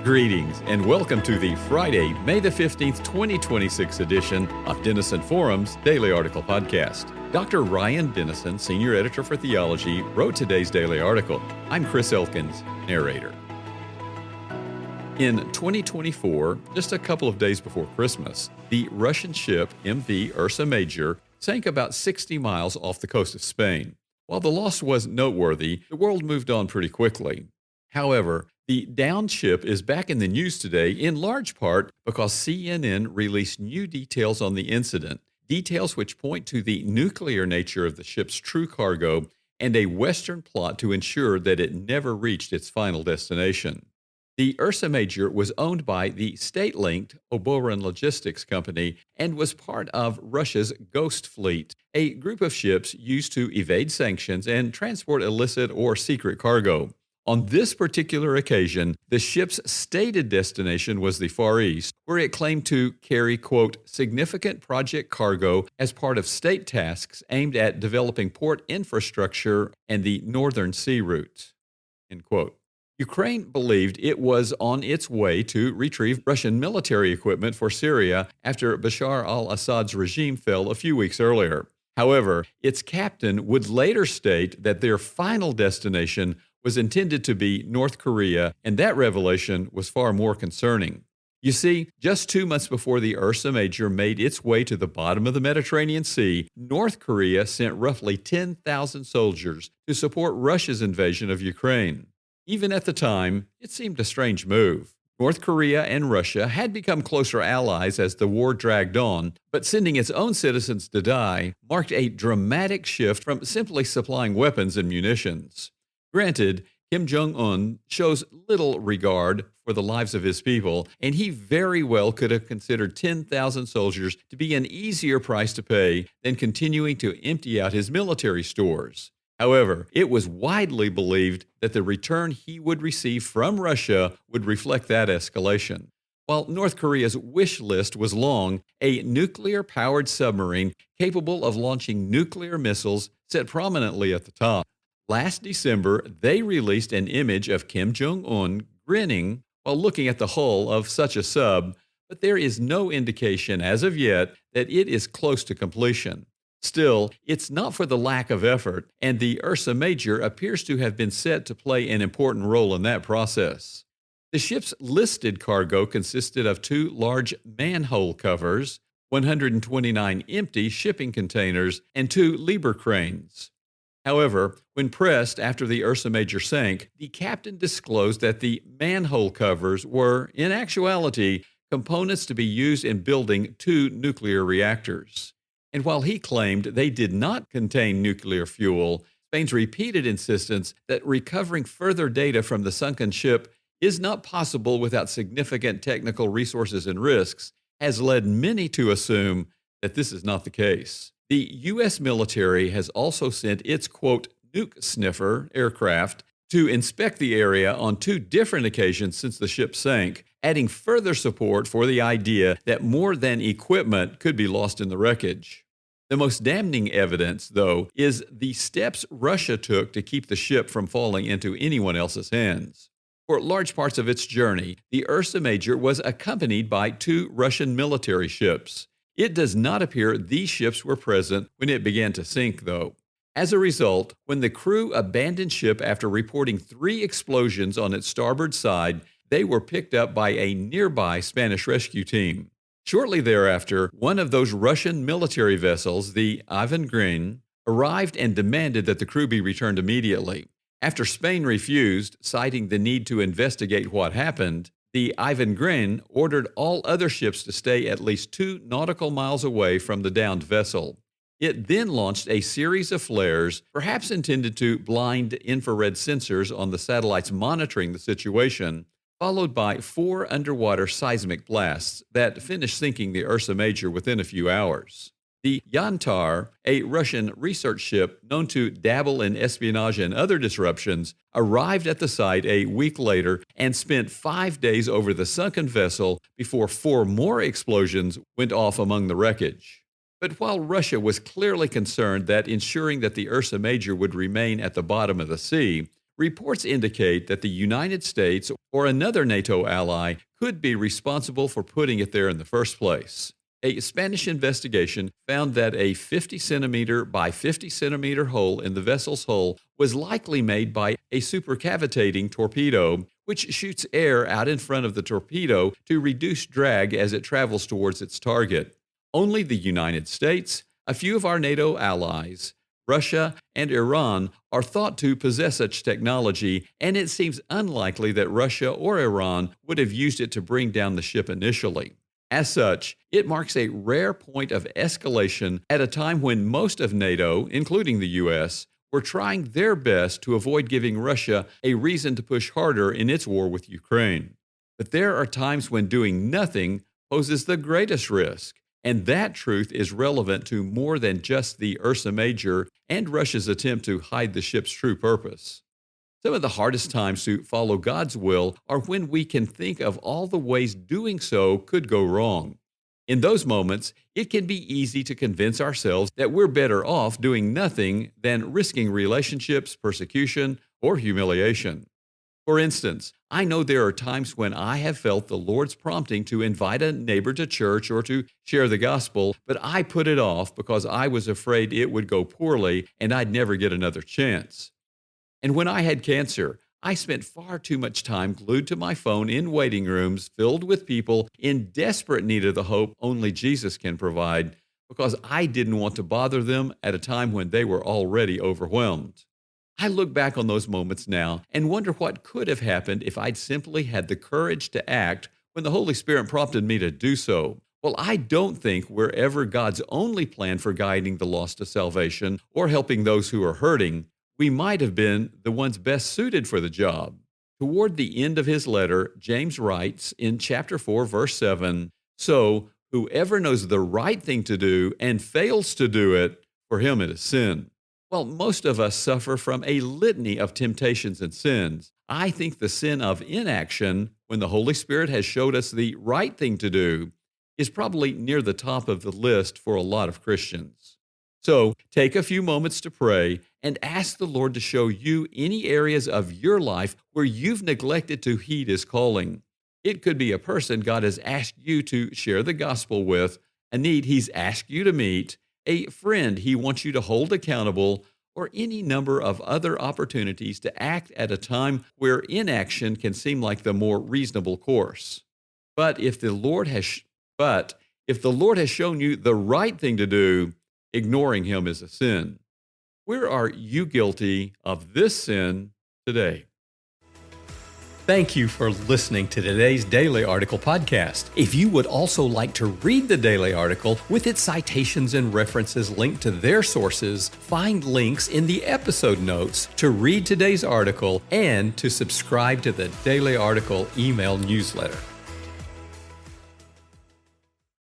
Greetings and welcome to the Friday, May the 15th, 2026 edition of Denison Forum's Daily Article Podcast. Dr. Ryan Denison, Senior Editor for Theology, wrote today's daily article. I'm Chris Elkins, narrator. In 2024, just a couple of days before Christmas, the Russian ship MV Ursa Major sank about 60 miles off the coast of Spain. While the loss was noteworthy, the world moved on pretty quickly. However, the downed ship is back in the news today in large part because CNN released new details on the incident, details which point to the nuclear nature of the ship's true cargo and a Western plot to ensure that it never reached its final destination. The Ursa Major was owned by the state-linked Oboron Logistics Company and was part of Russia's Ghost Fleet, a group of ships used to evade sanctions and transport illicit or secret cargo. On this particular occasion, the ship's stated destination was the Far East, where it claimed to carry, quote, significant project cargo as part of state tasks aimed at developing port infrastructure and the northern sea routes, end quote. Ukraine believed it was on its way to retrieve Russian military equipment for Syria after Bashar al-Assad's regime fell a few weeks earlier. However, its captain would later state that their final destination was intended to be North Korea, and that revelation was far more concerning. You see, just 2 months before the Ursa Major made its way to the bottom of the Mediterranean Sea, North Korea sent roughly 10,000 soldiers to support Russia's invasion of Ukraine. Even at the time, it seemed a strange move. North Korea and Russia had become closer allies as the war dragged on, but sending its own citizens to die marked a dramatic shift from simply supplying weapons and munitions. Granted, Kim Jong-un shows little regard for the lives of his people, and he very well could have considered 10,000 soldiers to be an easier price to pay than continuing to empty out his military stores. However, it was widely believed that the return he would receive from Russia would reflect that escalation. While North Korea's wish list was long, a nuclear-powered submarine capable of launching nuclear missiles sat prominently at the top. Last December, they released an image of Kim Jong-un grinning while looking at the hull of such a sub, but there is no indication as of yet that it is close to completion. Still, it's not for the lack of effort, and the Ursa Major appears to have been set to play an important role in that process. The ship's listed cargo consisted of 2 large manhole covers, 129 empty shipping containers, and 2 Lieber cranes. However, when pressed after the Ursa Major sank, the captain disclosed that the manhole covers were, in actuality, components to be used in building 2 nuclear reactors. And while he claimed they did not contain nuclear fuel, Spain's repeated insistence that recovering further data from the sunken ship is not possible without significant technical resources and risks has led many to assume that this is not the case. The U.S. military has also sent its, quote, nuke sniffer aircraft to inspect the area on 2 different occasions since the ship sank, adding further support for the idea that more than equipment could be lost in the wreckage. The most damning evidence, though, is the steps Russia took to keep the ship from falling into anyone else's hands. For large parts of its journey, the Ursa Major was accompanied by 2 Russian military ships. It does not appear these ships were present when it began to sink, though. As a result, when the crew abandoned ship after reporting 3 explosions on its starboard side, they were picked up by a nearby Spanish rescue team. Shortly thereafter, one of those Russian military vessels, the Ivan Grin, arrived and demanded that the crew be returned immediately. After Spain refused, citing the need to investigate what happened, the Ivan Grin ordered all other ships to stay at least 2 nautical miles away from the downed vessel. It then launched a series of flares, perhaps intended to blind infrared sensors on the satellites monitoring the situation, followed by 4 underwater seismic blasts that finished sinking the Ursa Major within a few hours. The Yantar, a Russian research ship known to dabble in espionage and other disruptions, arrived at the site a week later and spent 5 days over the sunken vessel before 4 more explosions went off among the wreckage. But while Russia was clearly concerned that ensuring that the Ursa Major would remain at the bottom of the sea, reports indicate that the United States or another NATO ally could be responsible for putting it there in the first place. A Spanish investigation found that a 50 centimeter by 50 centimeter hole in the vessel's hull was likely made by a supercavitating torpedo, which shoots air out in front of the torpedo to reduce drag as it travels towards its target. Only the United States, a few of our NATO allies, Russia, and Iran are thought to possess such technology, and it seems unlikely that Russia or Iran would have used it to bring down the ship initially. As such, it marks a rare point of escalation at a time when most of NATO, including the U.S., were trying their best to avoid giving Russia a reason to push harder in its war with Ukraine. But there are times when doing nothing poses the greatest risk, and that truth is relevant to more than just the Ursa Major and Russia's attempt to hide the ship's true purpose. Some of the hardest times to follow God's will are when we can think of all the ways doing so could go wrong. In those moments, it can be easy to convince ourselves that we're better off doing nothing than risking relationships, persecution, or humiliation. For instance, I know there are times when I have felt the Lord's prompting to invite a neighbor to church or to share the gospel, but I put it off because I was afraid it would go poorly and I'd never get another chance. And when I had cancer, I spent far too much time glued to my phone in waiting rooms filled with people in desperate need of the hope only Jesus can provide because I didn't want to bother them at a time when they were already overwhelmed. I look back on those moments now and wonder what could have happened if I'd simply had the courage to act when the Holy Spirit prompted me to do so. Well, I don't think we're ever God's only plan for guiding the lost to salvation or helping those who are hurting. We might have been the ones best suited for the job. Toward the end of his letter, James writes in chapter 4, verse 7, "So whoever knows the right thing to do and fails to do it, for him it is sin." Well, most of us suffer from a litany of temptations and sins. I think the sin of inaction, when the Holy Spirit has showed us the right thing to do, is probably near the top of the list for a lot of Christians. So take a few moments to pray and ask the Lord to show you any areas of your life where you've neglected to heed His calling. It could be a person God has asked you to share the gospel with, a need He's asked you to meet, a friend He wants you to hold accountable, or any number of other opportunities to act at a time where inaction can seem like the more reasonable course. But if the Lord has shown you the right thing to do, ignoring Him is a sin. Where are you guilty of this sin today? Thank you for listening to today's Daily Article podcast. If you would also like to read the daily article with its citations and references linked to their sources, find links in the episode notes to read today's article and to subscribe to the Daily Article email newsletter.